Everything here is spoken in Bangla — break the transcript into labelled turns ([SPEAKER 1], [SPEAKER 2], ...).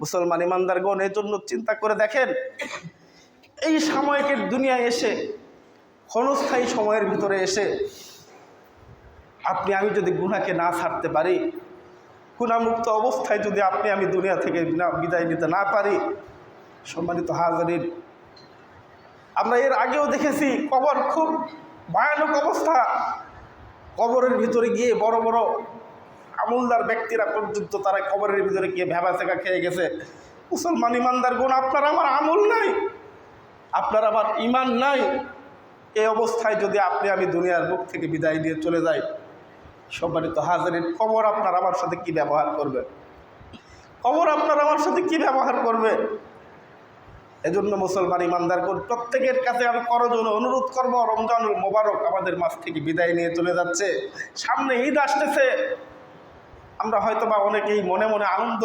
[SPEAKER 1] মুসলমান ইমানদারগণ এর জন্য চিন্তা করে দেখেন, এই সাময়িকের দুনিয়ায় এসে, ক্ষণস্থায়ী সময়ের ভিতরে এসে আপনি আমি যদি গুনাহকে না ছাড়তে পারি, গুনাহমুক্ত অবস্থায় যদি আপনি আমি দুনিয়া থেকে বিদায় নিতে না পারি, সম্মানিত হাজিরিন, আমরা এর আগেও দেখেছি কবর খুব ভয়ানক অবস্থা। কবরের ভিতরে গিয়ে বড় বড় আমলদার ব্যক্তিরা পর্যন্ত তারা কবরের ভিতরে গিয়ে ভ্যাবাচেকা খেয়ে গেছে। মুসলমান ইমানদার গুণ, আপনার আমার আমল নাই, আপনার আমার ইমান নাই, এই অবস্থায় যদি আপনি আমি দুনিয়ার বুক থেকে বিদায় নিয়ে চলে যাই, সম্মানিত হাজিরিন, কবর আপনার আমার সাথে কি ব্যবহার করবে? কবর আপনার আমার সাথে কি ব্যবহার করবে? এজন্য মুসলমান ইমানদারগণ, প্রত্যেকের কাছে আমি করজোড়ে অনুরোধ করব, রমজানুল মোবারক আমাদের মাঝ থেকে বিদায় নিয়ে চলে যাচ্ছে, সামনে ঈদ আসতেছে। আমরা হয়তোবা অনেকেই মনে মনে আনন্দ